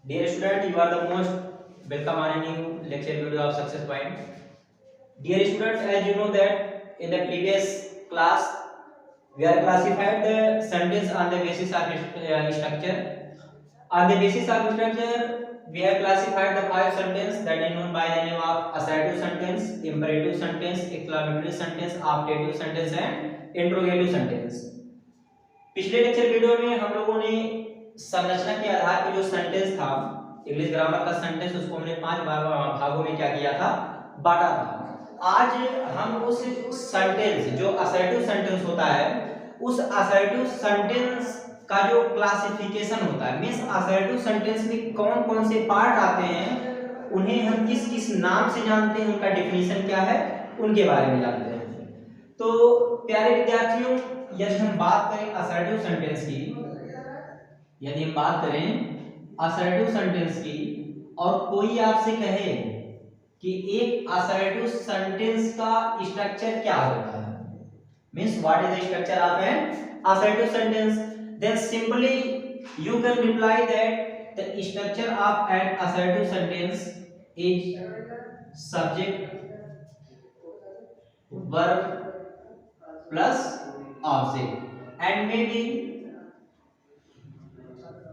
Dear student, you are the most welcome on a new lecture video of Success Point. Dear student, as you know that in the previous class we are classified the sentence on the basis of structure. On the basis of structure, we have classified the five sentences that are known by the name of assertive sentence, imperative sentence, exclamatory sentence, optative sentence, and interrogative sentence. पिछले lecture video में हम लोगों ने संरचना के आधार पर जो sentence था इंग्लिश ग्रामर का सेंटेंस उसको हमने पांच भागों में क्या किया था, बांटा था। आज हम उस सेंटेंस जो असर्टिव सेंटेंस होता है उस असर्टिव सेंटेंस का जो क्लासिफिकेशन होता है मींस असर्टिव सेंटेंस में कौन कौन से पार्ट आते हैं, उन्हें हम किस किस नाम से जानते हैं, उनका डेफिनेशन क्या है, उनके बारे में जानते हैं। तो प्यारे विद्यार्थियों, यदि हम बात करें असर्टिव सेंटेंस की, यदि हम बात करें असर्टिव सेंटेंस की और कोई आपसे कहे कि एक असर्टिव सेंटेंस का स्ट्रक्चर क्या होता है, means what is the structure of an assertive sentence, then simply you can reply that the structure of an assertive sentence is subject verb plus object and maybe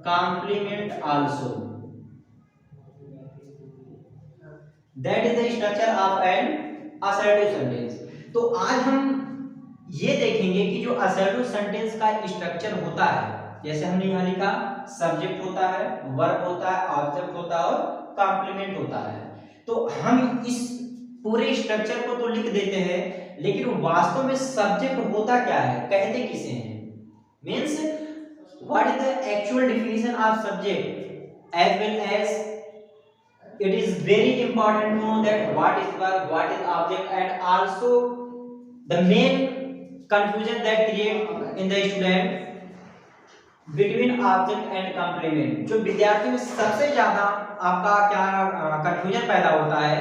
complement also. That is the structure of an assertive sentence. तो आज हम ये देखेंगे कि जो assertive sentence का structure होता है, जैसे हमने यहाँ लिखा सब्जेक्ट होता है, वर्ब होता है, ऑब्जेक्ट होता है और कॉम्प्लीमेंट होता है। तो हम इस पूरे स्ट्रक्चर को तो लिख देते हैं, लेकिन वास्तव में सब्जेक्ट होता क्या है, कहते किसे हैं, means what is the actual definition of subject, as well as it is very important to know that what is verb, what is object, and also the main confusion that create in the student between object and complement। जो विद्यार्थियों में सबसे ज्यादा आपका क्या confusion पैदा होता है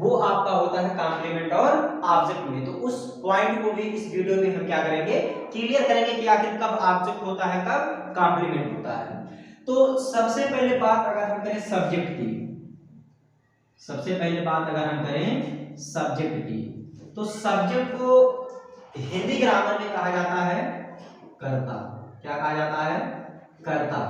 वो आपका होता है कॉम्प्लीमेंट और ऑब्जेक्ट में। तो उस पॉइंट को भी इस वीडियो में हम क्या करेंगे, क्लियर करेंगे कि आखिर कब ऑब्जेक्ट होता है, कब कॉम्प्लीमेंट होता है। तो सबसे पहले बात अगर हम करें सब्जेक्ट की, सबसे पहले बात अगर हम करें सब्जेक्ट की, तो सब्जेक्ट को हिंदी ग्रामर में कहा जाता है कर्ता। क्या कहा जाता है, कर्ता।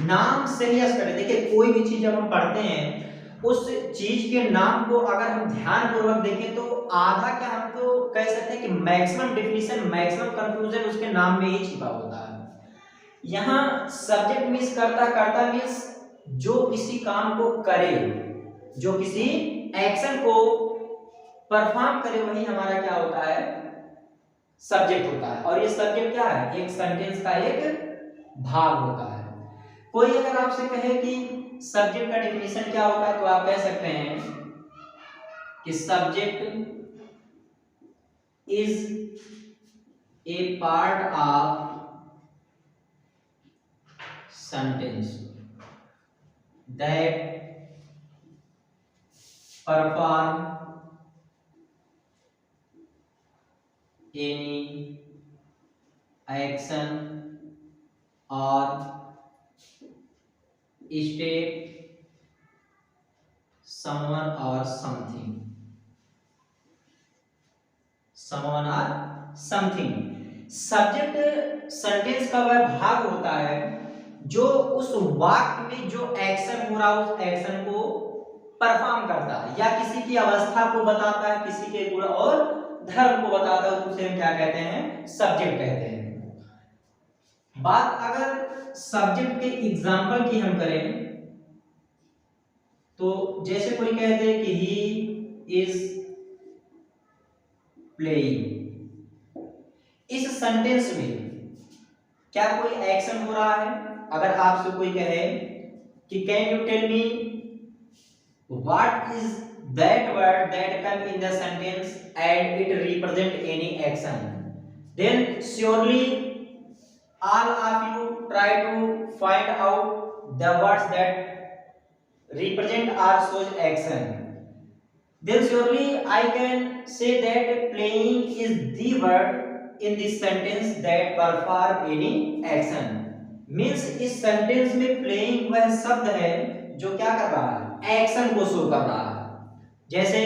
नाम से ही स्पष्ट, देखिए कोई भी चीज जब हम पढ़ते हैं उस चीज के नाम को अगर हम ध्यान पूर्वक देखें तो आधा क्या हम तो कह सकते हैं कि मैक्सिमम डेफिनेशन, मैक्सिमम कंक्लूजन उसके नाम में ही छिपा होता है। यहाँ सब्जेक्ट मींस कर्ता, कर्ता मींस जो किसी काम को करे, जो किसी एक्शन को परफॉर्म करे, वही हमारा क्या होता है, सब्जेक्ट होता है। और ये सब्जेक्ट क्या है, एक सेंटेंस का एक भाग होता है। कोई अगर आपसे कहे कि सब्जेक्ट का डेफिनेशन क्या होता है, तो आप कह सकते हैं कि subject is a part of sentence that perform any action or state someone or something, someone or something। Subject sentence का वह भाग होता है जो उस वाक्य में जो एक्शन हो रहा है उस एक्शन को परफॉर्म करता है, या किसी की अवस्था को बताता है, किसी के गुण और धर्म को बताता है, उसे हम क्या कहते हैं, सब्जेक्ट कहते हैं। बात अगर सब्जेक्ट के एग्जाम्पल की हम करें तो जैसे कोई कहते हैं कि ही इज प्लेइंग, इस सेंटेंस में क्या कोई एक्शन हो रहा है। अगर आपसे कोई कहे कि can you tell me what is that word that come in the sentence and it represent any action, then surely all of you try to find out the words that represent or shows action, then surely I can say that playing is the word in this sentence that perform any action। Means इस sentence में playing वह शब्द है जो क्या कर रहा है, एक्शन को शो कर रहा है। जैसे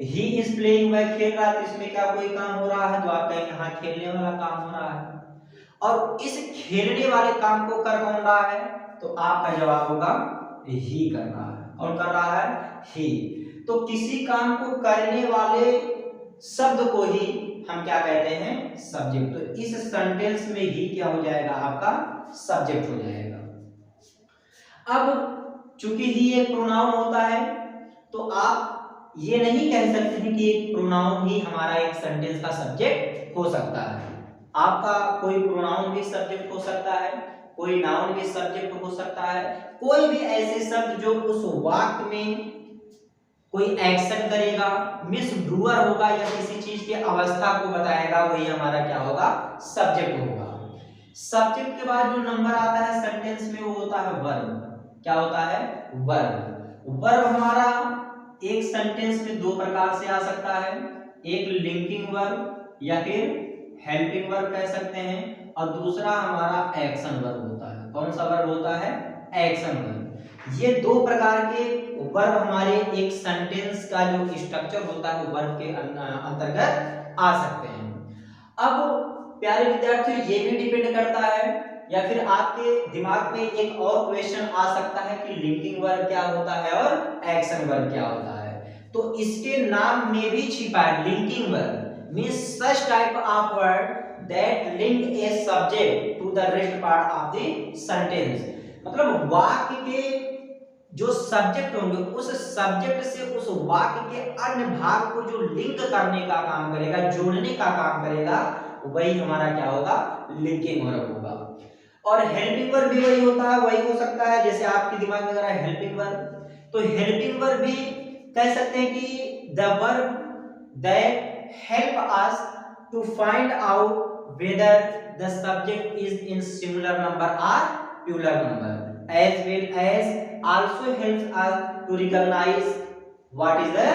ही इज प्लेइंग, वह खेल रहा है, तो इसमें क्या कोई काम हो रहा है, तो आप कहेंगे हाँ खेलने वाला काम हो रहा है। और इस खेलने वाले काम को कर कौन रहा है, तो आपका जवाब होगा ही कर रहा है। और कर रहा है ही। तो किसी काम को करने वाले शब्द को ही हम क्या कहते हैं, सब्जेक्ट। तो इस सेंटेंस में ही क्या हो जाएगा, आपका सब्जेक्ट हो जाएगा। अब चूंकि ही एक प्रोनाउन होता है, तो आप ये नहीं कह सकते हैं कि एक प्रोनाउन ही हमारा एक सेंटेंस का सब्जेक्ट हो सकता है। आपका कोई प्रोनाउन भी सब्जेक्ट हो सकता है, कोई नाउन भी सब्जेक्ट हो सकता है। कोई भी ऐसे शब्द जो उस वाक्य में कोई एक्शन करेगा, मिस डूअर होगा या किसी चीज की अवस्था को बताएगा, वही हमारा क्या होगा, सब्जेक्ट होगा। सब्जेक्ट के बाद जो नंबर आता है सेंटेंस में, वो होता है वर्ब। क्या होता है, वर्ब। वर्ब हमारा एक सेंटेंस में दो प्रकार से आ सकता है, एक लिंकिंग वर्ब या फिर हेल्पिंग वर्ब कह सकते हैं, और दूसरा हमारा एक्शन वर्ब होता है। कौन सा वर्ब होता है, एक्शन वर्ब। ये दो प्रकार के वर्ब हमारे एक सेंटेंस का जो स्ट्रक्चर होता है वो वर्ब के अंतर्गत आ सकते हैं। अब प्यारे विद्यार्थियों, ये भी डिपेंड करता है, या फिर आपके दिमाग में एक और क्वेश्चन आ सकता है कि लिंकिंग वर्ब क्या होता है और एक्शन वर्ब क्या होता है। तो इसके नाम में भी छिपा है linking verb, means such type of word that link a subject to the rest part of the sentence. मतलब वाक्य के जो सब्जेक्ट होंगे, उस सब्जेक्ट से उस वाक्य के अन्य भाग को जो लिंक करने का काम करेगा, जोड़ने का काम करेगा, वही हमारा क्या होगा, लिंकिंग वर्ब होगा। और हेल्पिंग वर्ब भी वही होता है, वही हो सकता है जैसे आपके दिमाग में अगर है हेल्पिंग वर्ब, तो हेल्पिंग वर्ब भी कह सकते हैं कि the verb that help us to find out whether the subject is in singular number और plural number, as well as also helps us to recognize what is the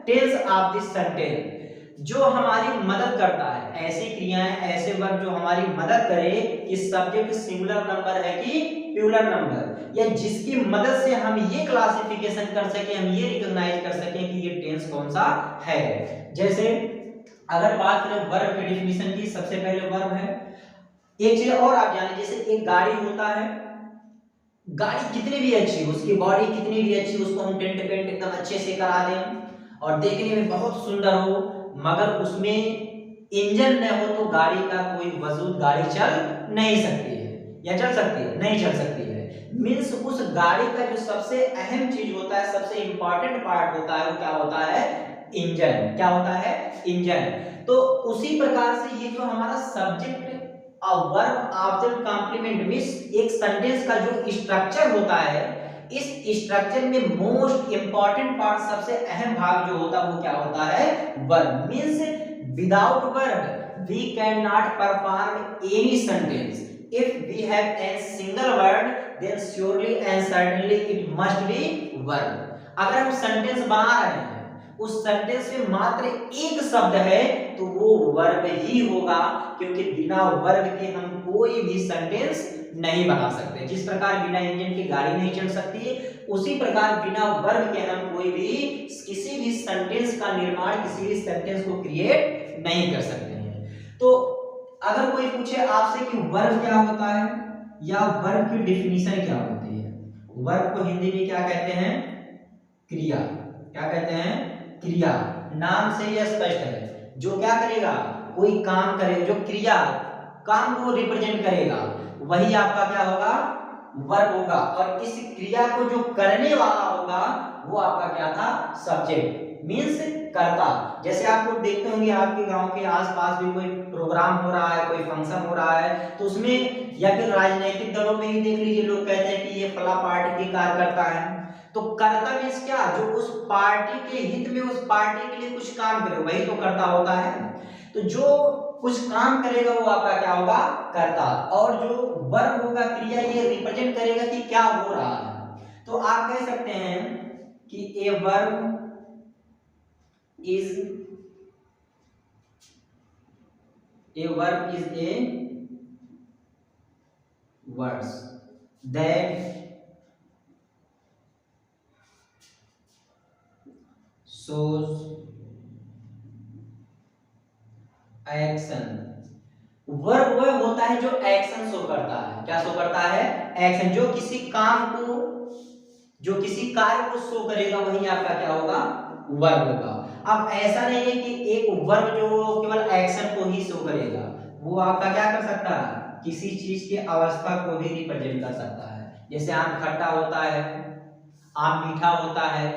tense of this sentence। जो हमारी मदद करता है, ऐसी क्रियाएं, ऐसे verb जो हमारी मदद करे कि सब्जेक्ट सिंगुलर नंबर है कि प्लूरल नंबर, या जिसकी मदद से हम ये क्लासिफिकेशन कर सके, हम ये रिकॉग्नाइज कर सके कि ये टेंस कौन सा है। जैसे अगर बात करें वर्ब की डेफिनेशन की, सबसे पहले वर्ब है, एक चीज और आप जाने, जैसे एक गाड़ी होता है, गाड़ी कितनी भी अच्छी, उसकी बॉडी कितनी भी अच्छी, उसको हम टेंट पेंट एकदम अच्छे से करा दें और देखने में बहुत सुंदर हो, मगर उसमें इंजन न हो तो गाड़ी का कोई वजूद, गाड़ी चल नहीं सकती है। या चल सकती है, नहीं चल सकती है। मींस उस गाड़ी का जो सबसे अहम चीज होता है, सबसे इंपॉर्टेंट पार्ट होता है, वो क्या होता है, इंजन। क्या होता है, इंजन। तो उसी प्रकार से ये जो हमारा subject verb object complement means एक सेंटेंस का जो स्ट्रक्चर होता है, इस स्ट्रक्चर में मोस्ट इंपॉर्टेंट पार्ट, सबसे अहम भाग जो होता है वो क्या होता है, verb. Means without verb we can not perform any sentence. If we have a single word then surely and certainly it must be verb. अगर हम सेंटेंस बना रहे हैं, उस सेंटेंस में मात्र एक शब्द है, तो वो वर्ब ही होगा, क्योंकि बिना वर्ब के हम कोई भी सेंटेंस नहीं बना सकते। जिस प्रकार बिना इंजन की गाड़ी नहीं चल सकती, उसी प्रकार बिना वर्ब के हम कोई भी किसी भी सेंटेंस का निर्माण, किसी भी सेंटेंस को क्रिएट नहीं कर सकते हैं। तो अगर कोई पूछे आपसे कि वर्ब क्या होता है या वर्ब की डेफिनेशन क्या होती है, वर्ब को हिंदी में क्या कहते हैं, क्रिया। क्या कहते हैं, क्रिया। नाम से यह स्पष्ट है, जो क्या करेगा, कोई काम करे, जो क्रिया काम को रिप्रेजेंट करेगा, वही आपका क्या होगा, वर्ब होगा। और इस क्रिया को जो करने वाला होगा, वो आपका क्या था, सब्जेक्ट मींस कर्ता। जैसे आप लोग देखते होंगे आपके गांव के आसपास भी कोई प्रोग्राम हो रहा है, कोई फंक्शन हो रहा है, तो उसमें या फिर राजनीतिक दलों में ही देख लीजिए, लोग कहते हैं कि ये फला पार्टी की कार्यकर्ता है। तो कर्ता मींस क्या, जो उस पार्टी के हित में, उस पार्टी के लिए कुछ काम करे, वही तो कर्ता होता है। तो जो कुछ काम करेगा वो आपका क्या होगा, कर्ता। और जो वर्ब होगा, क्रिया, ये रिप्रेजेंट करेगा कि क्या हो रहा है। तो आप कह सकते हैं कि a verb is a words that shows action. Verb वह होता है जो एक्शन शो करता है। क्या शो करता है? एक्शन। जो किसी काम को, जो किसी कार्य को शो करेगा वही आपका क्या होगा? वर्ब होगा। अब ऐसा नहीं है कि एक वर्ब जो केवल एक्शन को ही शो करेगा, वो आपका क्या कर सकता है? किसी चीज की अवस्था को भी रिप्रेजेंट कर सकता है। जैसे आम खट्टा होता है, आम मीठा होता है,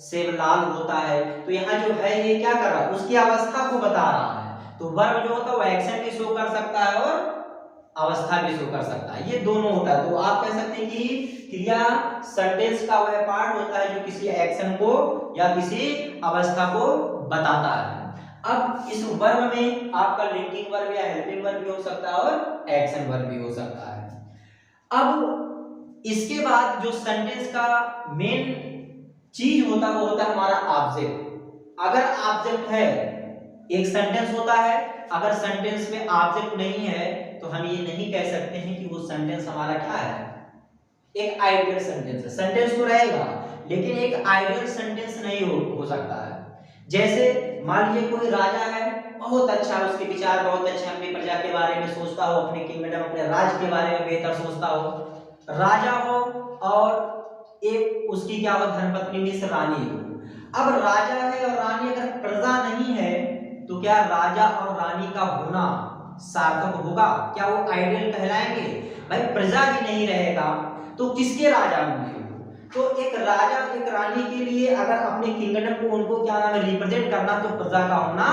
सेब लाल होता है। तो यहाँ जो है ये क्या कर रहा है? उसकी अवस्था को बता रहा है। तो वर्ब जो होता है वो एक्शन भी शो कर सकता है और अवस्था भी शो कर सकता है। ये दोनों होता है। तो आप कह सकते हैं कि क्रिया सेंटेंस का वह पार्ट होता है जो किसी एक्शन को या किसी अवस्था को बताता है। अब इस वर्ब में आपका लिंकिंग वर्ब या हेल्पिंग वर्ब भी हो सकता है और एक्शन वर्ब भी हो सकता है। अब इसके बाद जो सेंटेंस का मेन चीज होता है वो होता है हमारा ऑब्जेक्ट। अगर ऑब्जेक्ट है, एक सेंटेंस होता है, अगर सेंटेंस में ऑब्जेक्ट नहीं है तो हम ये नहीं कह सकते हैं कि वो सेंटेंस हमारा क्या है? एक आइडियल सेंटेंस है। सेंटेंस तो रहेगा लेकिन एक आइडियल सेंटेंस नहीं हो सकता है। जैसे मान लीजिए कोई राजा है, बहुत अच्छा, उसके विचार बहुत अच्छे, अपनी प्रजा के बारे में सोचता हो, अपने किंगडम, अपने राज्य के बारे में बेहतर सोचता हो, राजा हो और एक उसकी क्या हो, धर्मपत्नी मिस रानी हो। अब राजा है और रानी, अगर प्रजा नहीं है तो क्या राजा और रानी का होना सार्थक होगा? क्या वो आइडियल कहलाएंगे? भाई प्रजा ही नहीं रहेगा तो किसके राजा होंगे? तो एक राजा एक रानी के लिए अगर अपने किंगडम को, उनको क्या नाम है, रिप्रेजेंट करना, तो प्रजा का होना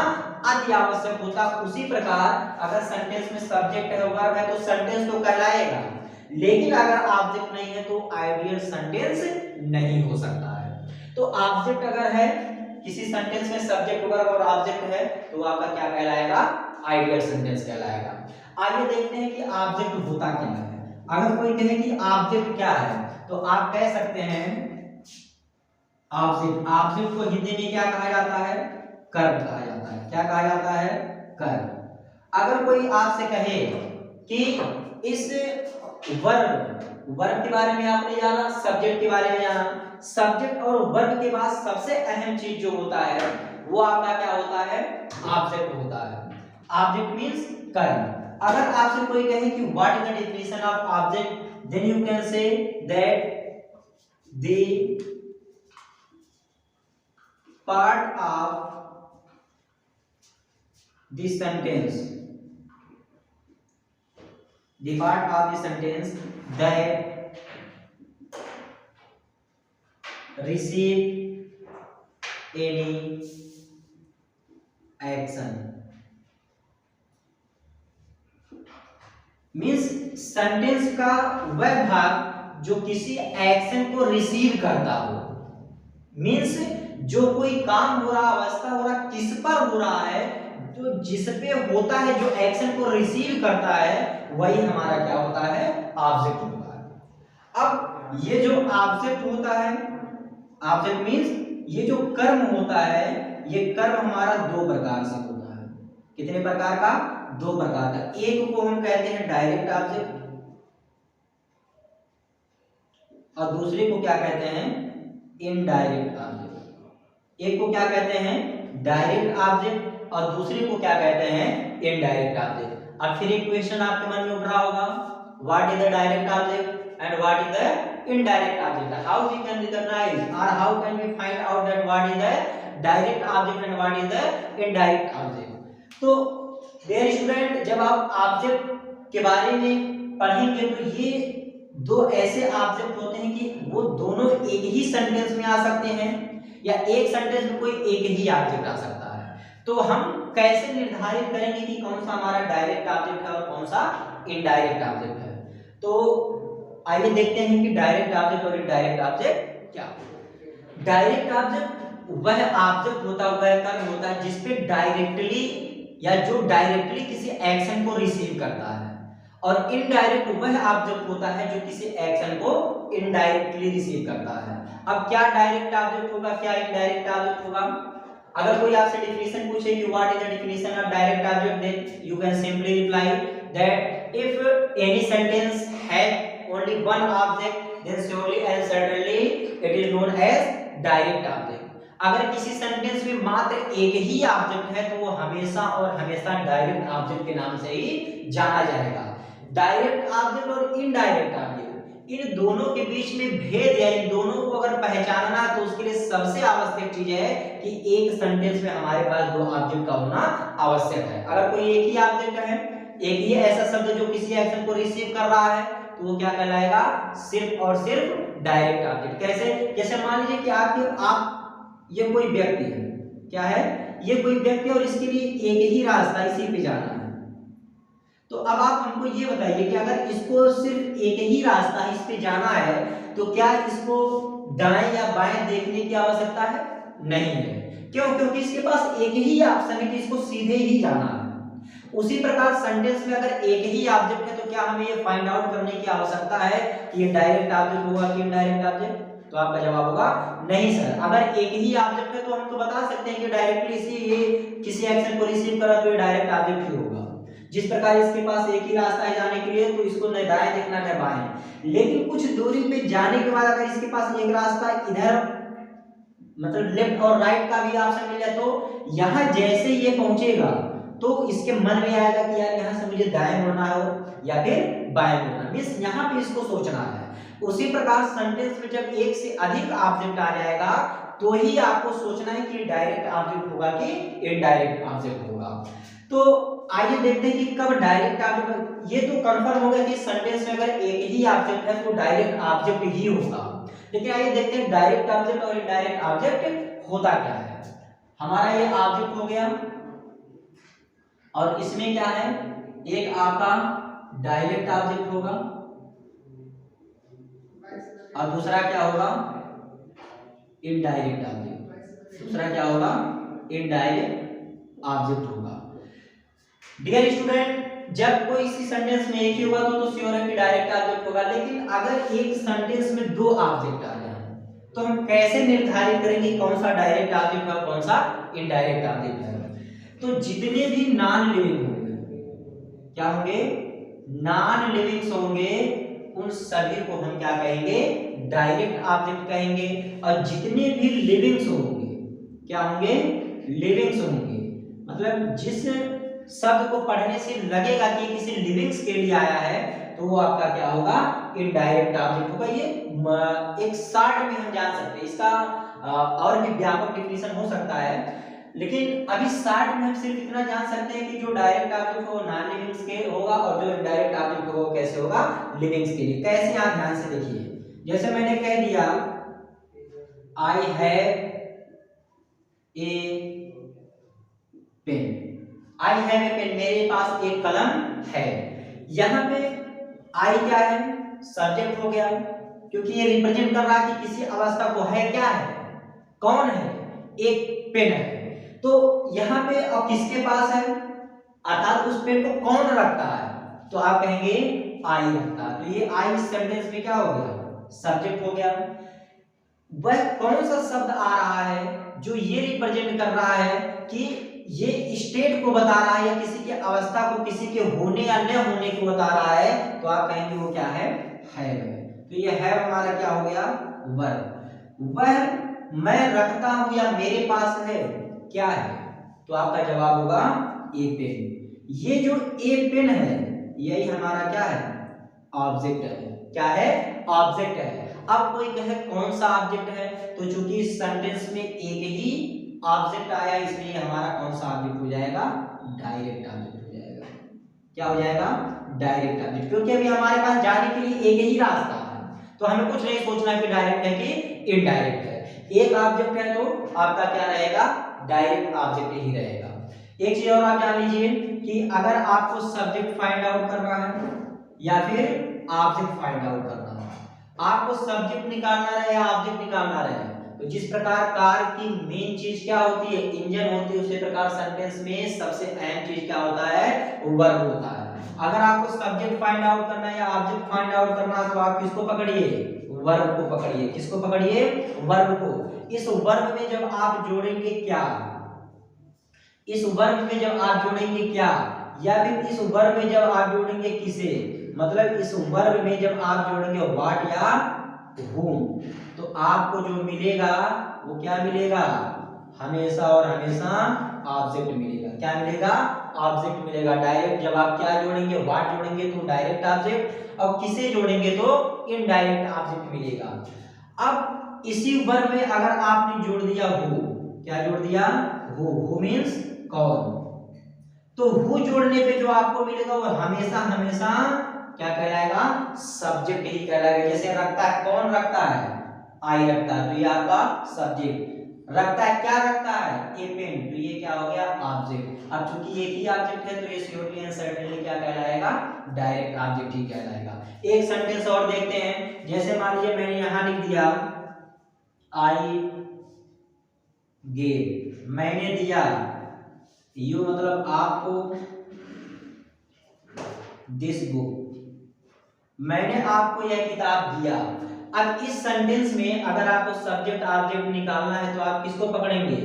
अति आवश्यक होता। उसी प्रकार अगर सेंटेंस में सब्जेक्ट है, वर्ब है, तो सेंटेंस तो कहलाएगा, लेकिन अगर ऑब्जेक्ट नहीं है तो आइडियल सेंटेंस नहीं हो सकता है। तो ऑब्जेक्ट अगर है, किसी सेंटेंस में सब्जेक्ट, वर्ब और ऑब्जेक्ट है, तो आपका क्या कहलाएगा? आइडियल सेंटेंस कहलाएगा। आइए देखते हैं कि ऑब्जेक्ट होता क्या है। अगर कोई कहे कि ऑब्जेक्ट क्या है, तो आप कह सकते हैं ऑब्जेक्ट, ऑब्जेक्ट को हिंदी में क्या कहा जाता है? कर्म कहा जाता है। क्या कहा जाता है? कर्म। अगर कोई आपसे कहे कि इस वर्ब के बारे में आपने जाना, सब्जेक्ट के बारे में जाना, सब्जेक्ट और वर्ब के बाद सबसे अहम चीज जो होता है वो आपका क्या होता है? ऑब्जेक्ट होता है। ऑब्जेक्ट मींस कर्म। अगर आपसे कोई कहे कि what is the definition of object, then you can say that the part of the sentence, the part of the sentence that receive any action, means sentence का वह भाग जो किसी एक्शन को रिसीव करता हो। मीन्स जो कोई काम हो रहा, अवस्था हो रहा, किस पर हो रहा है, तो जिस पे होता है, जो एक्शन को रिसीव करता है, वही हमारा क्या होता है? ऑब्जेक्ट होता है। अब ये जो ऑब्जेक्ट होता है, ऑब्जेक्ट मींस ये जो कर्म होता है, ये कर्म हमारा दो प्रकार से होता है। कितने प्रकार का? दो प्रकार का। एक को हम कहते हैं डायरेक्ट ऑब्जेक्ट और दूसरे को क्या कहते हैं? Indirect object. एक को क्या कहते हैं? डायरेक्ट ऑब्जेक्ट और दूसरे को क्या कहते हैं? Indirect object. अब फिर एक क्वेश्चन आपके मन में उठ रहा होगा, what is the direct object and what is the indirect object? How we can recognise और how can we find out that what is the direct object and what is the indirect object? तो dear student, जब आप object के बारे में पढ़ेंगे तो ये दो ऐसे ऑब्जेक्ट होते हैं कि वो दोनों एक ही सेंटेंस में आ सकते हैं या एक सेंटेंस में कोई एक ही ऑब्जेक्ट आ सकता है। तो हम कैसे निर्धारित करेंगे कि कौन सा हमारा डायरेक्ट ऑब्जेक्ट है और कौन सा इनडायरेक्ट ऑब्जेक्ट है? तो आइए देखते हैं कि डायरेक्ट ऑब्जेक्ट और इनडायरेक्ट ऑब्जेक्ट क्या है। डायरेक्ट ऑब्जेक्ट वह ऑब्जेक्ट होता है, वह कर्म होता है जिसपे डायरेक्टली या जो डायरेक्टली किसी एक्शन को रिसीव करता है, और इनडायरेक्ट वह ऑब्जेक्ट होता है जो किसी एक्शन को इनडायरेक्टली रिसीव करता है। अब क्या डायरेक्ट ऑब्जेक्ट होगा, क्या इनडायरेक्ट ऑब्जेक्ट होगा? अगर कोई आपसे डेफिनेशन पूछे कि what is the definition of direct object, then you can simply reply that if any sentence have only one object, then surely and certainly it is known as direct object. अगर किसी sentence में मात्र एक ही object है तो वो हमेशा और हमेशा डायरेक्ट ऑब्जेक्ट के नाम से ही जाना जाएगा। डायरेक्ट ऑब्जेक्ट और इनडायरेक्ट ऑब्जेक्ट, इन दोनों के बीच में भेद या इन दोनों को अगर पहचानना है तो उसके लिए सबसे आवश्यक चीज है कि एक सेंटेंस में हमारे पास दो ऑब्जेक्ट का होना आवश्यक है। अगर कोई एक ही ऑब्जेक्ट है, एक ही ऐसा शब्द जो किसी एक्शन को रिसीव कर रहा है, तो वो क्या कहलाएगा? सिर्फ और सिर्फ डायरेक्ट ऑब्जेक्ट। कैसे? जैसे मान लीजिए कि आप ये कोई व्यक्ति है, क्या है? ये कोई व्यक्ति और इसके लिए एक ही रास्ता, इसी पे जाना है। तो अब आप हमको ये बताइए कि अगर इसको सिर्फ एक ही रास्ता इस पे जाना है तो क्या इसको दाएं या बाएं देखने की आवश्यकता है? नहीं है। क्यों? क्योंकि इसके पास एक ही ऑप्शन है कि इसको सीधे ही जाना है। उसी प्रकार सेंटेंस में अगर एक ही ऑब्जेक्ट है तो क्या हमें ये फाइंड आउट करने की आवश्यकता है कि ये डायरेक्ट ऑब्जेक्ट होगा कि इनडायरेक्ट ऑब्जेक्ट? तो आपका जवाब होगा नहीं सर। अगर एक ही ऑब्जेक्ट है तो हम तो बता सकते हैं कि डायरेक्टली ये किसी एक्शन को रिसीव करा तो ये डायरेक्ट ऑब्जेक्ट ही होगा। जिस प्रकार इसके पास एक ही रास्ता है जाने के लिए तो इसको न दाएं देखना न बाएं। लेकिन कुछ दूरी पे जाने के बाद अगर इसके पास एक रास्ता इधर मतलब लेफ्ट और राइट का भी ऑप्शन मिल जाए तो यहाँ जैसे ये पहुंचेगा तो इसके मन में आएगा कि यार यहाँ से मुझे दाएं मुड़ना हो या फिर बाएं मुड़ना, मींस यहाँ पे इसको सोचना है। उसी प्रकार सेंटेंस में जब एक से अधिक ऑब्जेक्ट आ जाएगा तो ही आपको सोचना है कि डायरेक्ट ऑब्जेक्ट होगा कि इनडायरेक्ट ऑब्जेक्ट होगा। तो आइए देखते हैं कि कब डायरेक्ट ऑब्जेक्ट, ये तो कंफर्म हो गया कि सेंटेंस में अगर एक ही ऑब्जेक्ट है तो डायरेक्ट ऑब्जेक्ट ही होगा। लेकिन आइए देखते हैं डायरेक्ट ऑब्जेक्ट और इनडायरेक्ट ऑब्जेक्ट होता क्या है। हमारा ये ऑब्जेक्ट हो गया और इसमें क्या है, एक आपका डायरेक्ट ऑब्जेक्ट होगा और दूसरा क्या होगा? Indirect object. दूसरा क्या होगा? इनडायरेक्ट ऑब्जेक्ट होगा। डियर स्टूडेंट, जब कोई इसी सेंटेंस में एक ही होगा तो श्योर है कि डायरेक्ट ऑब्जेक्ट होगा। लेकिन अगर एक सेंटेंस में दो ऑब्जेक्ट आ जाए तो हम कैसे निर्धारित करेंगे कौन सा डायरेक्ट ऑब्जेक्ट और कौन सा इनडायरेक्ट ऑब्जेक्ट है? तो जितने भी नॉन लिविंग होंगे, क्या होंगे? नॉन लिविंग्स होंगे, उन सभी को हम क्या कहेंगे? डायरेक्ट ऑब्जेक्ट कहेंगे। और जितने भी लिविंग्स होंगे, क्या होंगे? लिविंग्स होंगे। मतलब जिस शब्द को पढ़ने से लगेगा कि किसी लिविंग्स के लिए आया है तो वो आपका क्या होगा? इनडायरेक्ट ऑब्जेक्ट होगा। ये एक शॉर्ट में हम जान सकते हैं, इसका और भी व्यापक डेफिनेशन हो सकता है, लेकिन अभी शॉर्ट में हम सिर्फ इतना जान सकते हैं कि जो डायरेक्ट ऑब्जेक्ट हो नॉन लिविंग्स के होगा और जो इनडायरेक्ट ऑब्जेक्ट हो कैसे होगा? लिविंग्स के लिए। कैसे? आप ध्यान से देखिए। जैसे मैंने कह दिया I have a pen, I have a pen, मेरे पास एक कलम है। यहाँ पे आई क्या है? सब्जेक्ट हो गया, क्योंकि ये रिप्रेजेंट कर रहा है कि किसी अवस्था को है। क्या है? कौन है? एक पेन है। तो यहाँ पे अब किसके पास है, अर्थात उस पेन को कौन रखता है? तो आप कहेंगे आई रखता है। तो ये आई सेंटेंस में क्या हो गया? सब्जेक्ट हो गया। वह कौन सा शब्द आ रहा है जो ये रिप्रेजेंट कर रहा है कि ये स्टेट को बता रहा है या किसी की अवस्था को, किसी के होने या न होने को बता रहा है? तो आप कहेंगे वो क्या है? तो ये है हमारा क्या हो गया? वर्ब। वह मैं रखता हूं या मेरे पास है, क्या है? तो आपका जवाब होगा ए पेन। ये जो ए पेन है यही हमारा क्या है? ऑब्जेक्ट है। क्या है? ऑब्जेक्ट है। अब कोई कहे कौन सा ऑब्जेक्ट है, तो चूंकि इस सेंटेंस में एक ही ऑब्जेक्ट आया इसलिए हमारा कौन सा ऑब्जेक्ट हो जाएगा? डायरेक्ट ऑब्जेक्ट हो जाएगा। क्या हो जाएगा? डायरेक्ट ऑब्जेक्ट, क्योंकि अभी हमारे पास जाने के लिए एक ही रास्ता है तो हमें कुछ नहीं सोचना कि डायरेक्ट है कि इनडायरेक्ट है। एक ऑब्जेक्ट है तो आपका क्या रहेगा? डायरेक्ट ऑब्जेक्ट ही रहेगा। एक चीज और आप जान लीजिए कि अगर आपको सब्जेक्ट फाइंड आउट करना है या फिर ऑब्जेक्ट फाइंड आउट करना है, आपको सब्जेक्ट निकालना रहे या ऑब्जेक्ट निकालना रहे, तो जिस प्रकार कार की मेन चीज क्या होती है? इंजन होती है, उसी प्रकार सेंटेंस में सबसे अहम चीज क्या होता है? वर्ब होता है। अगर आपको सब्जेक्ट फाइंड आउट करना है या ऑब्जेक्ट फाइंड आउट करना है तो आप किसको पकड़िए? वर्ब को पकड़िए। किसको पकड़िए? वर्ब को। इस वर्ब में जब आप जोड़ेंगे क्या, इस वर्ब में जब आप जोड़ेंगे क्या, या फिर इस वर्ब में जब आप जोड़ेंगे किसे, मतलब इस वर्ब में जब आप जोड़ेंगे व्हाट या whom, तो आपको जो मिलेगा वो क्या मिलेगा, हमेशा और हमेशा ऑब्जेक्ट मिलेगा। क्या मिलेगा, ऑब्जेक्ट मिलेगा। डायरेक्ट जब आप क्या जोड़ेंगे, व्हाट जोड़ेंगे तो डायरेक्ट ऑब्जेक्ट, और किसे जोड़ेंगे तो इनडायरेक्ट ऑब्जेक्ट मिलेगा। अब इसी वर्ब में अगर आपने जोड़ दिया हु, क्या जोड़ दिया, हु मीन्स कौन, तो हु जोड़ने पे जो आपको मिलेगा वो हमेशा हमेशा क्या कहलाएगा, सब्जेक्ट ही कहलाएगा। जैसे रखता है, कौन रखता है, आई रखता है, तो ये आपका सब्जेक्ट। रखता है, क्या रखता है, ए पेन, तो ये क्या हो गया, ऑब्जेक्ट। अब चूंकि एक ही ऑब्जेक्ट है तो ये श्योरली एंड सर्टेनली क्या कहलाएगा, डायरेक्ट ऑब्जेक्ट ही कहलाएगा। एक सेंटेंस और देखते हैं। जैसे मान लीजिए मैंने यहां लिख दिया आई गेव, मैंने दिया, यू मतलब आपको, दिस बुक, मैंने आपको यह किताब दिया। अब इस सेंटेंस में अगर आपको सब्जेक्ट ऑब्जेक्ट निकालना है तो आप किसको पकड़ेंगे,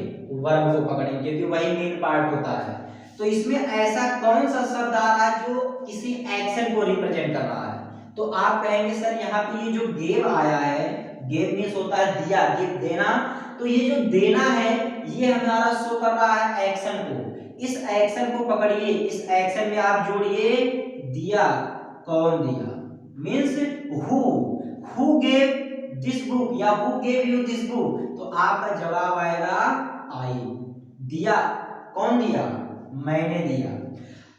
वर्ब को पकड़ेंगे, क्योंकि वही मेन पार्ट होता है। तो इसमें ऐसा कौन सा शब्द आ रहा है जो किसी एक्शन को रिप्रेजेंट कर रहा है, तो आप कहेंगे सर यहाँ पे ये जो गेव आया है, गेव मीन्स होता है दिया, गिव देना, तो ये जो देना है ये हमारा शो कर रहा है एक्शन को। इस एक्शन को पकड़िए, इस एक्शन में आप जोड़िए दिया, कौन दिया, means who gave this book या who gave you this book, तो आपका जवाब आएगा आई। दिया, कौन दिया, मैंने दिया।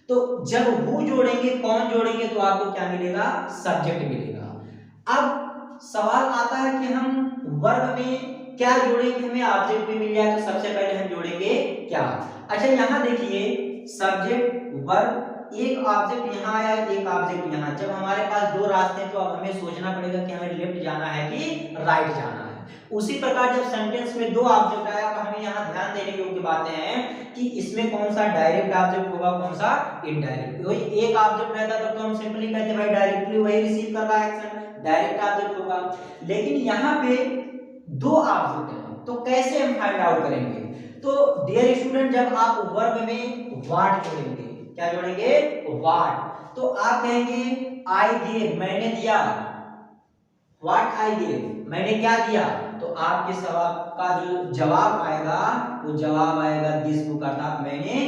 तो जब हु जोड़ेंगे, कौन जोड़ेंगे, तो आपको क्या मिलेगा, सब्जेक्ट मिलेगा। अब सवाल आता है कि हम वर्ब में क्या जोड़ेंगे, हमें ऑब्जेक्ट भी मिल जाए, तो सबसे पहले हम जोड़ेंगे क्या। अच्छा यहां देखिए, सब्जेक्ट वर्ब, एक ऑब्जेक्ट यहाँ आया, एक ऑब्जेक्ट यहाँ। जब हमारे पास दो रास्ते हैं तो अब हमें सोचना पड़ेगा कि हमें लेफ्ट जाना है कि राइट जाना है। उसी प्रकार जब सेंटेंस में दो ऑब्जेक्ट आया, अब हमें यहाँ ध्यान देने योग्य बातें हैं कि इसमें कौन सा डायरेक्ट ऑब्जेक्ट होगा, कौन सा इनडायरेक्ट। वही एक ऑब्जेक्ट रहता तब तो हम सिंपली कहते भाई डायरेक्टली वही रिसीव कर रहा है एक्शन, डायरेक्ट ऑब्जेक्ट होगा। लेकिन यहाँ पे दो ऑब्जेक्ट हैं, तो कैसे हम फाइंड आउट करेंगे। तो डियर स्टूडेंट, जब आप वर्ब में व्हाट जोड़ेंगे, क्या जोड़ेंगे, व्हाट, तो आप कहेंगे आई गेव, मैंने दिया, व्हाट आई गेव, मैंने क्या दिया, तो आपके सवाल का जो जवाब आएगा वो जवाब आएगा दिस बुक, अर्थात मैंने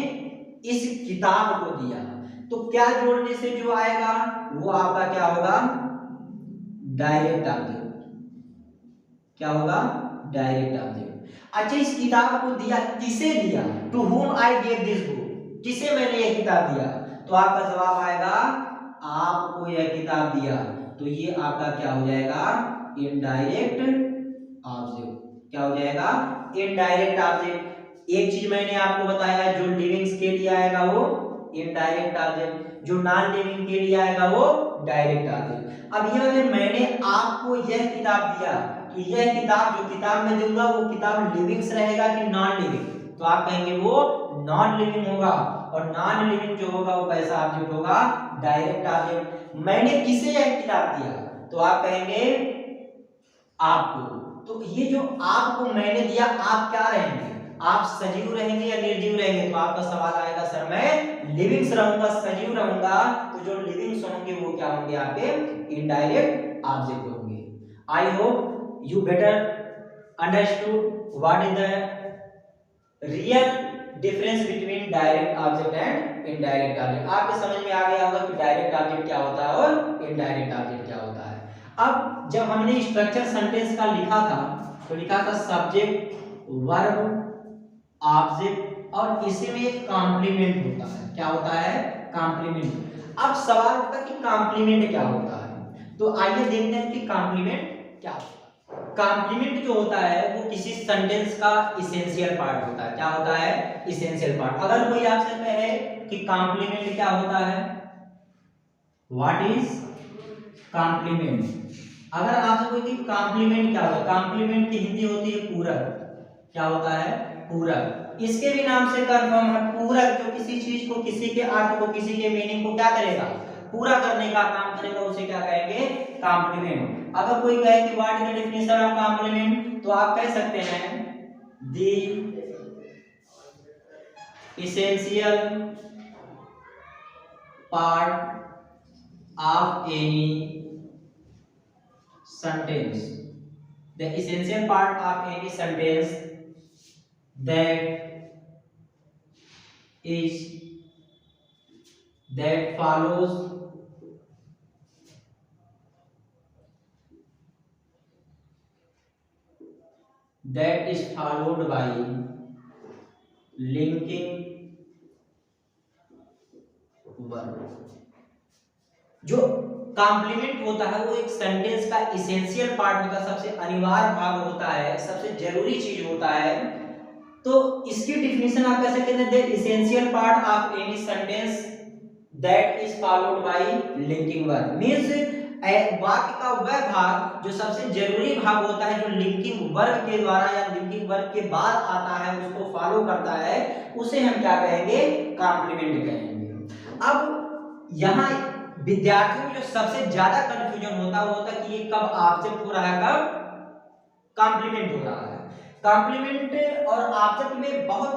इस किताब को दिया। तो क्या जोड़ने से जो आएगा वो आपका क्या होगा, डायरेक्ट ऑब्जेक्ट। क्या होगा, डायरेक्ट ऑब्जेक्ट। अच्छा इस किताब को दिया, किसे दिया, to whom I gave this book, किसे मैंने यह किताब दिया, तो आपका जवाब आएगा आपको यह किताब दिया, तो ये आपका क्या हो जाएगा, इनडायरेक्ट ऑब्जेक्ट। क्या हो जाएगा, इनडायरेक्ट ऑब्जेक्ट। एक चीज मैंने आपको बताया, जो लिविंग्स के लिए आएगा वो इनडायरेक्ट ऑब्जेक्ट, जो नॉन लिविंग के लिए आएगा वो डायरेक्ट ऑब्जेक्ट। अब ये अगर मैंने आपको यह किताब दिया, तो यह किताब, जो किताब मैं दूंगा वो किताब लिविंग्स रहेगा कि नॉन लिविंग, तो आप कहेंगे वो नॉन लिविंग होगा, और नॉन लिविंग जो होगा वो कैसा ऑब्जेक्ट होगा, डायरेक्ट ऑब्जेक्ट। मैंने किसे यह किताब दिया, तो आप कहेंगे आपको। तो ये जो आपको मैंने दिया, आप क्या रहेंगे, आप सजीव रहेंगे या निर्जीव रहेंगे, तो आपका सवाल आएगा सर मैं लिविंग्स रहूंगा, सजीव रहूंगा, तो जो लिविंग्स होंगे वो क्या होंगे, आपके इनडायरेक्ट ऑब्जेक्ट होंगे। I hope you better understood what is the real difference between direct object and indirect object। आपके समझ में आ गया होगा कि डायरेक्ट ऑब्जेक्ट क्या होता है और इनडायरेक्ट ऑब्जेक्ट क्या होता है। अब जब हमने स्ट्रक्चर सेंटेंस का लिखा था, तो लिखा था सब्जेक्ट, वर्ब, ऑब्जेक्ट, और इसी में एक कॉम्प्लीमेंट होता है। क्या होता है, कॉम्प्लीमेंट। अब सवाल होता है कि कॉम्प्लीमेंट क्या होता है, तो आइए देखते हैं कि कॉम्प्लीमेंट क्या होता है। कॉम्प्लीमेंट जो होता है वो किसी सेंटेंस का इसेंशियल पार्ट होता है। क्या होता है, इसेंशियल पार्ट। अगर कोई आपसे कहे कि कॉम्प्लीमेंट क्या होता है, व्हाट इज कॉम्प्लीमेंट, अगर आपसे कोई कि कॉम्प्लीमेंट क्या होता है, कॉम्प्लीमेंट की हिंदी होती है पूरक। क्या होता है, पूरक। इसके भी नाम से कंफर्म है, पूरक जो किसी चीज को, किसी के अर्थ को, किसी के मीनिंग को क्या करेगा, पूरा करने का काम करेगा, उसे क्या कहेंगे, कॉम्प्लीमेंट। अगर कोई कहे कि what is the definition of complement, तो आप कह सकते हैं the essential part of any sentence, the essential part of any sentence that is that follows that is followed by linking verb। जो कॉम्प्लीमेंट होता है वो एक सेंटेंस का इसेंशियल पार्ट होता है, सबसे अनिवार्य भाग होता है, सबसे जरूरी चीज होता है। तो इसकी डिफिनेशन आप कैसे कहते हैं, the essential part of any sentence that is followed by linking verb. Means वाक्य का वह भाग जो सबसे जरूरी भाग होता है, जो लिंकिंग वर्ब के द्वारा या लिंकिंग वर्ब के बाद आता है, उसको फॉलो करता है, उसे हम क्या कहेंगे, कॉम्प्लीमेंट कहेंगे। अब यहाँ विद्यार्थियों में जो सबसे ज्यादा कंफ्यूजन होता है वो होता है कि ये कब ऑब्जेक्ट हो रहा है, कब कॉम्प्लीमेंट हो रहा है। कॉम्प्लीमेंट और ऑब्जेक्ट में बहुत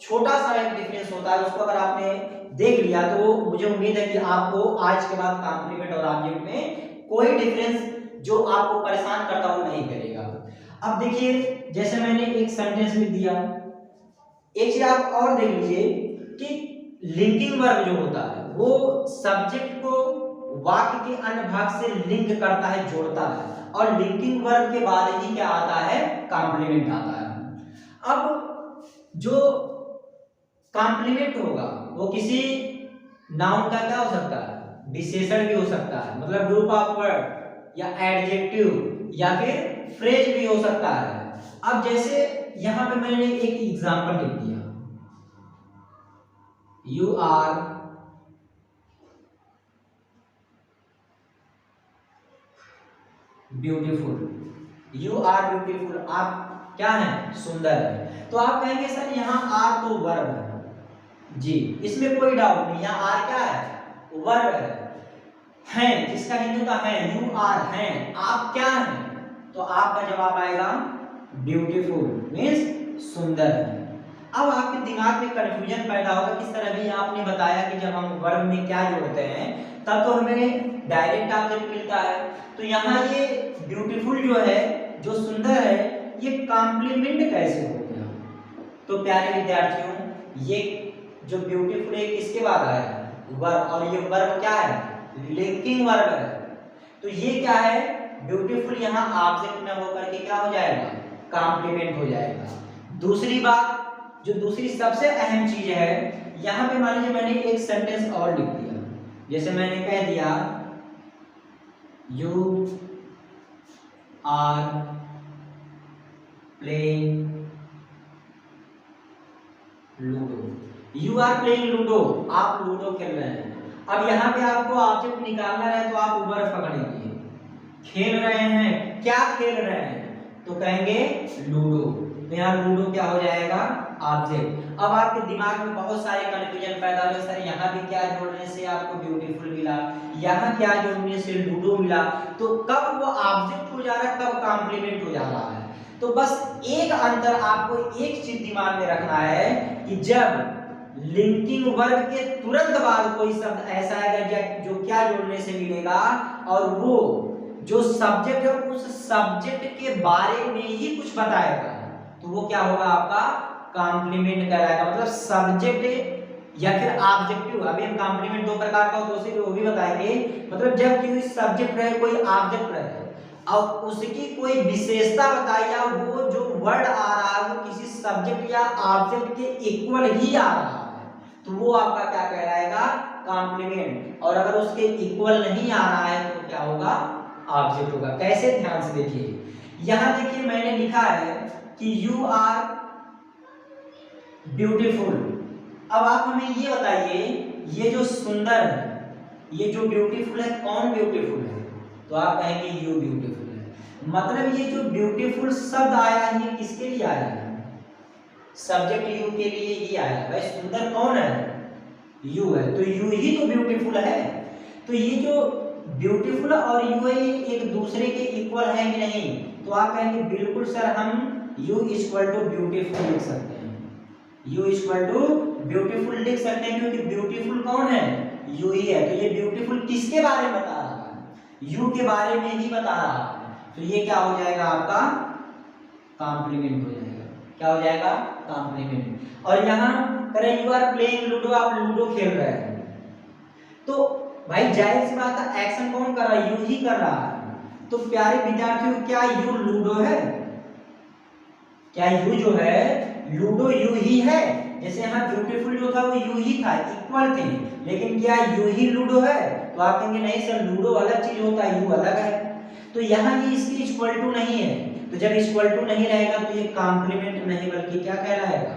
छोटा सा एक डिफरेंस होता है, उसको अगर आपने देख लिया तो मुझे उम्मीद है कि आपको आज के बाद कॉम्प्लीमेंट और ऑब्जेक्ट में कोई डिफरेंस जो आपको परेशान करता हो नहीं करेगा। अब देखिए, जैसे मैंने एक सेंटेंस में दिया, एक चीज आप और देख लीजिए कि लिंकिंग वर्ब जो होता है वो सब्जेक्ट को वाक्य के अन्य भाग से लिंक करता है, जोड़ता है, और लिंकिंग वर्ब के बाद ही क्या आता है, कॉम्प्लीमेंट आता है। अब जो कॉम्प्लीमेंट होगा वो किसी नाउन का क्या हो सकता है, विशेषण भी हो सकता है, मतलब ग्रुप ऑफ वर्ड या एडजेक्टिव या फिर फ्रेज भी हो सकता है। अब जैसे यहां पे मैंने एक एग्जांपल लिख दिया, you are beautiful. You are beautiful, आप क्या हैं, सुंदर है। तो आप कहेंगे सर यहाँ आर तो वर्ब है जी, इसमें कोई डाउट नहीं, यहाँ आर क्या है, वर्ब है, जिसका हिंदी का है, यू आर हैं, आप क्या हैं, तो आपका जवाब आएगा ब्यूटीफुल, मीन्स सुंदर है। अब आपके दिमाग में कंफ्यूजन पैदा होगा, किस तरह भी आपने बताया कि जब हम वर्ब में क्या जोड़ते हैं तब तो हमें डायरेक्ट ऑब्जेक्ट मिलता है, तो यहाँ ये ब्यूटीफुल जो है, जो सुंदर है, ये कॉम्प्लीमेंट कैसे हो गया। तो प्यारे विद्यार्थियों, ये जो ब्यूटीफुल है किसके बाद आया है, वर्ब, और ये वर्ब क्या है, लिंकिंग वर्ब है। तो ये क्या है, ब्यूटीफुल यहाँ ऑब्जेक्ट में होकर के क्या हो जाएगा, कॉम्प्लीमेंट हो जाएगा। दूसरी बात, जो दूसरी सबसे अहम चीज है, यहाँ पे मान लीजिए मैंने एक सेंटेंस और लिख दिया, जैसे मैंने कह दिया you are playing ludo. You are playing ludo, आप लूडो खेल रहे हैं। अब यहाँ पे आपको ऑब्जेक्ट निकालना है तो आप वर्ब पकड़ेंगे, खेल रहे हैं, क्या खेल रहे हैं, तो कहेंगे लूडो, तो यहाँ लूडो क्या हो जाएगा, ऑब्जेक्ट। अब आपके दिमाग में बहुत सारे कंफ्यूजन पैदा हो, सर यहाँ भी क्या जोड़ने से आपको ब्यूटीफुल मिला, यहाँ क्या जोड़ने से लूडो मिला, तो कब वो ऑब्जेक्ट हो जा रहा है, कब कॉम्प्लीमेंट हो जा रहा है। तो बस एक अंतर आपको एक चीज दिमाग में रखना है कि जब लिंकिंग वर्ब के तुरंत बाद कोई शब्द ऐसा आएगा जो क्या जोड़ने से मिलेगा, और वो जो सब्जेक्ट है उस सब्जेक्ट के बारे में ही कुछ बताएगा, तो वो क्या होगा, आपका कॉम्प्लीमेंट कहलाएगा। मतलब सब्जेक्ट या फिर ऑब्जेक्टिव, अभी हम कॉम्प्लीमेंट दो प्रकार का होता है वो भी बताएंगे। मतलब जब कोई सब्जेक्ट रहे, कोई ऑब्जेक्ट रहे और उसकी कोई विशेषता बताई, या वो जो वर्ड आ रहा है वो किसी सब्जेक्ट या ऑब्जेक्ट के इक्वल ही आ रहा है, तो वो आपका क्या कहलाएगा, कॉम्प्लीमेंट। और अगर उसके इक्वल नहीं आ रहा है तो क्या होगा, ऑब्जेक्ट होगा। कैसे, ध्यान से देखिए, यहां देखिए मैंने लिखा है कि यू आर ब्यूटीफुल। अब आप हमें ये बताइए, ये जो सुंदर है, ये जो ब्यूटीफुल है, कौन ब्यूटीफुल है, तो आप कहेंगे यू ब्यूटीफुल है। मतलब ये जो ब्यूटीफुल शब्द आया है ये किसके लिए आया है, सब्जेक्ट यू के लिए ही आया है। भाई सुंदर कौन है, यू है, तो यू ही तो ब्यूटीफुल है। तो ये जो ब्यूटीफुल और यू है एक दूसरे के इक्वल है कि नहीं, तो आप कहेंगे बिल्कुल सर, हम यू इक्वल टू ब्यूटीफुल लिख सकते हैं, यू इक्वल टू ब्यूटीफुल लिख सकते हैं, क्योंकि ब्यूटीफुल कौन है, यू ही है। तो ये ब्यूटीफुल किसके बारे में बता रहा है? यू के बारे में ही बता रहा है। तो ये क्या हो जाएगा आपका कॉम्प्लीमेंट हो जाएगा। क्या हो जाएगा? कॉम्प्लीमेंट। और यहाँ करें यू आर प्लेइंग लूडो, आप लूडो खेल रहे हैं, तो भाई जाहिर सी बात है एक्शन कौन कर रहा है? यू ही कर रहा है। तो प्यारे विद्यार्थियों, क्या यू लूडो है? क्या यू जो है लूडो यू ही है? जैसे यहाँ ब्यूटीफुल जो था वो यू ही था, इक्वल थे, लेकिन क्या यू ही लूडो है? तो आप कहेंगे नहीं सर, लूडो अलग चीज होता है, यू अलग है। तो यहाँ ये इसकी इक्वल टू नहीं है। तो जब इक्वल टू नहीं रहेगा तो ये कॉम्प्लीमेंट नहीं बल्कि क्या कहलाएगा?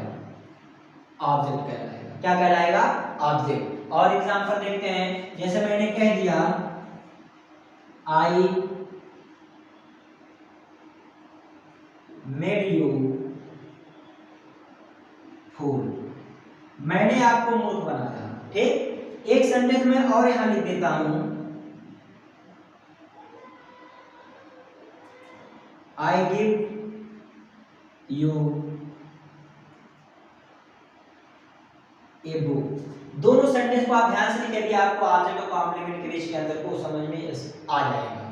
ऑब्जेक्ट कहलाएगा। क्या कहलाएगा? ऑब्जेक्ट। और एग्जांपल देखते हैं, जैसे मैंने कह दिया आई मेड यू फूल, मैंने आपको मूर्ख बनाया। ठीक, एक सेंटेंस में और यहां लिख देता हूं, I give U a book. दोनों सेंटेंस को आप ध्यान से लिखें, आपको ऑब्जेक्ट और कॉम्प्लीमेंट के बीच के अंदर को समझ में आ जाएगा।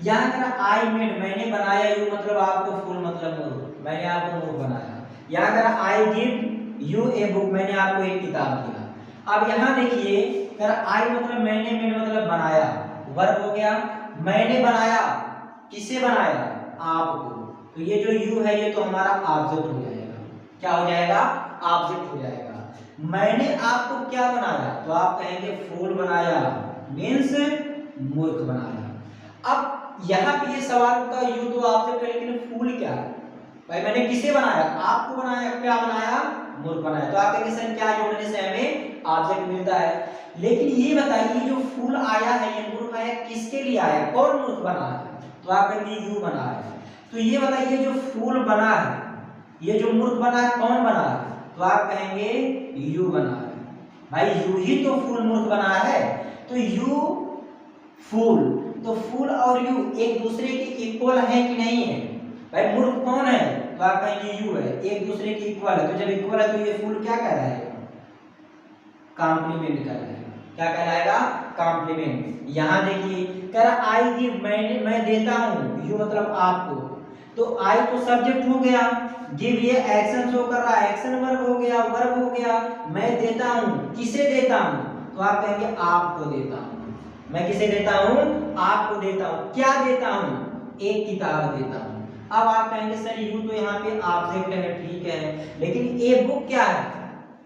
यहाँ अगर आई मेड मैंने बनाया, यू मतलब आपको फूल मतलब मूर्ख, मैंने आपको मूर्ख बनाया। यहाँ अगर I give U a book, मैंने आपको एक किताब दिया। अब यहाँ देखिए, अगर आई मतलब मैंने, मेड मतलब बनाया, वर्ब हो गया। मैंने बनाया, किसे बनाया? आपको। तो ये जो यू है ये तो हमारा ऑब्जेक्ट हो जाएगा। क्या हो जाएगा? ऑब्जेक्ट हो जाएगा। मैंने आपको क्या बनाया? तो आप कहेंगे फूल बनाया, मीन्स मूर्ख बनाया। अब यहाँ पे ये सवाल होता है, यू तो ऑब्जेक्ट है लेकिन फूल क्या है? भाई मैंने किसे बनाया? आपको बनाया। क्या बनाया? मूर्ख बनाया। तो आप कहेंगे सर क्या जोड़ने से हमें ऑब्जेक्ट मिलता है? लेकिन ये बताइए जो फूल आया है, ये मूर्ख आया, किसके लिए आया? कौन मूर्ख बना है? तो आप कहेंगे यू बना है। तो ये बताइए जो फूल बना है, ये जो मूर्ख बना है, कौन बना है? तो आप कहेंगे यू बना है। भाई यू ही तो फूल मूर्ख बना है। तो यू फूल, तो फूल और यू एक दूसरे के इक्वल है कि नहीं है? भाई मूर्ख कौन है? तो आप कहेंगे यू है। एक दूसरे के इक्वल है, तो जब इक्वल है तो ये फूल क्या कह रहा है? कॉम्प्लीमेंट कर रहा है। क्या कहलाएगा? कॉम्प्लीमेंट। यहाँ देखिए कह रहा आई गिव, मैं देता हूँ, यू मतलब आपको। तो आई तो सब्जेक्ट हो गया, गिव ये एक्शन शो कर रहा है, एक्शन वर्ब हो गया, वर्ब हो गया। मैं देता हूँ, किसे देता हूँ? तो आप कहेंगे आपको देता हूँ। मैं किसे देता हूँ? आपको देता हूँ। क्या देता हूँ? एक किताब देता हूँ। अब आप कहेंगे सर यू तो यहाँ पे ऑब्जेक्ट है, ठीक है, लेकिन ए बुक क्या है?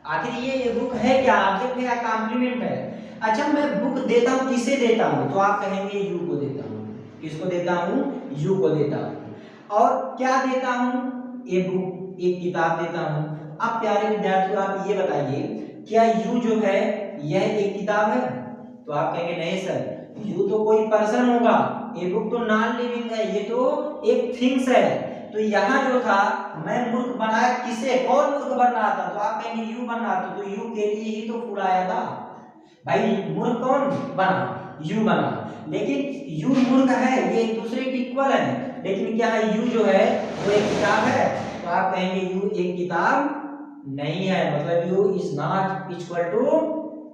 आखिर ये बुक है क्या? ऑब्जेक्ट है या कॉम्प्लीमेंट है? अच्छा मैं बुक देता हूँ, किसे देता हूँ? तो आप कहेंगे यू को देता हूँ। किसको देता हूँ? यू को देता हूँ। और क्या देता हूँ? ए बुक, एक किताब देता हूँ। अब प्यारे विद्यार्थियों आप ये बताइए, क्या यू जो है यह एक किताब है? तो आप कहेंगे नहीं सर, यू तो कोई पर्सन होगा, ए बुक तो नॉन लिविंग है, ये तो एक थिंग्स है। तो यहाँ जो था मैं मूर्ख बनाया, किसे? कौन मूर्ख बन रहा था? तो आप कहेंगे यू बन रहा था। तो यू के लिए ही तो फूल आया था। भाई मूर्ख कौन बना? यू बना। लेकिन यू मूर्ख है, ये एक दूसरे के इक्वल है, लेकिन क्या है यू जो है वो एक किताब है। तो आप कहेंगे यू एक किताब नहीं है, मतलब you is not equal to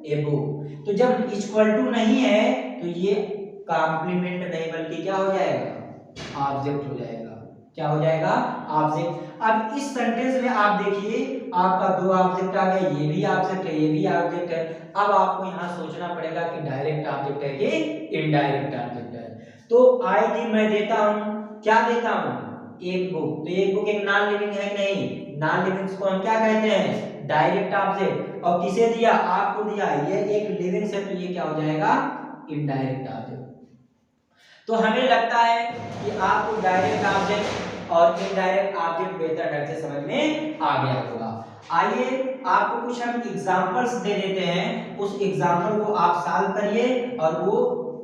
a book. तो जब इक्वल टू नहीं है तो ये कॉम्प्लीमेंट नहीं बल्कि क्या हो जाएगा? ऑब्जेक्ट हो जाएगा। क्या हो जाएगा? ऑब्जेक्ट। अब इस सेंटेंस में आप देखिए आपका दो ऑब्जेक्ट आ गए, ये भी ऑब्जेक्ट है, ये भी ऑब्जेक्ट है। अब आपको यहाँ सोचना पड़ेगा कि डायरेक्ट ऑब्जेक्ट है कि इनडायरेक्ट ऑब्जेक्ट है। तो आई गिव मैं देता हूँ, क्या देता हूँ? एक बुक। तो एक बुक एक नॉन लिविंग है कि नहीं? नॉन लिविंग को हम क्या कहते हैं? Direct object. और किसे दिया? आपको दिया। ये एक लिविंग है, तो ये क्या हो जाएगा? Indirect object. तो हमें लगता है कि आपको डायरेक्ट ऑब्जेक्ट और इनडायरेक्ट ऑब्जेक्ट बेहतर ढंग से समझ में आ गया होगा। आइए आपको कुछ हम एग्जांपल्स दे देते हैं, उस एग्जांपल को आप सॉल्व करिए, और वो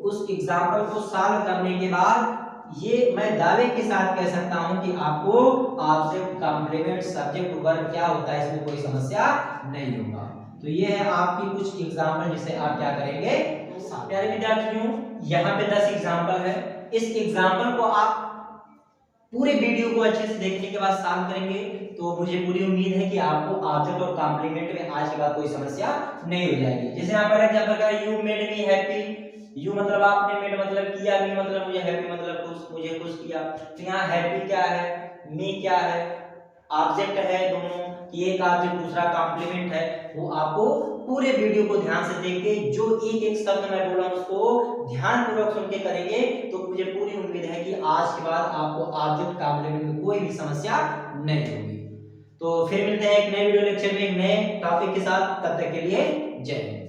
उस एग्जांपल को सॉल्व करने के बाद ये मैं दावे के साथ कह सकता हूं कि आपको ऑब्जेक्ट, कॉम्प्लीमेंट, सब्जेक्ट, वर्ब क्या होता है इसमें कोई समस्या नहीं होगा। तो ये है आपकी कुछ एग्जांपल जिसे आप क्या करेंगे? प्यारे विद्यार्थियों यहाँ पे 10 एग्जांपल है। इस एग्जांपल को आप पूरे वीडियो को अच्छे से देखने के बाद सॉल्व करेंगे। तो मुझे पूरी उम्मीद है कि आपको ऑब्जेक्ट और कॉम्प्लीमेंट में आज के बाद कोई समस्या नहीं हो जाएगी। जैसे यहाँ पर एग्जांपल का you made me happy, you मतलब आपने, मेड मतलब किया, मी मतलब मुझे, हैप्पी मतलब खुश, मुझे खुश किया। तो यहाँ हैप्पी क्या है, मी क्या है, ऑब्जेक्ट है दोनों, कि एक ऑब्जेक्ट दूसरा कॉम्प्लीमेंट है। वो आपको पूरे वीडियो को ध्यान से देख के जो एक एक शब्द मैं बोला उसको ध्यान पूर्वक सुन के करेंगे तो मुझे पूरी उम्मीद है कि आज के बाद आपको ऑब्जेक्ट कॉम्प्लीमेंट में कोई भी समस्या नहीं होगी। तो फिर मिलते हैं एक नए वीडियो लेक्चर में एक नए टॉपिक के साथ, तब तक के लिए जय हिंद।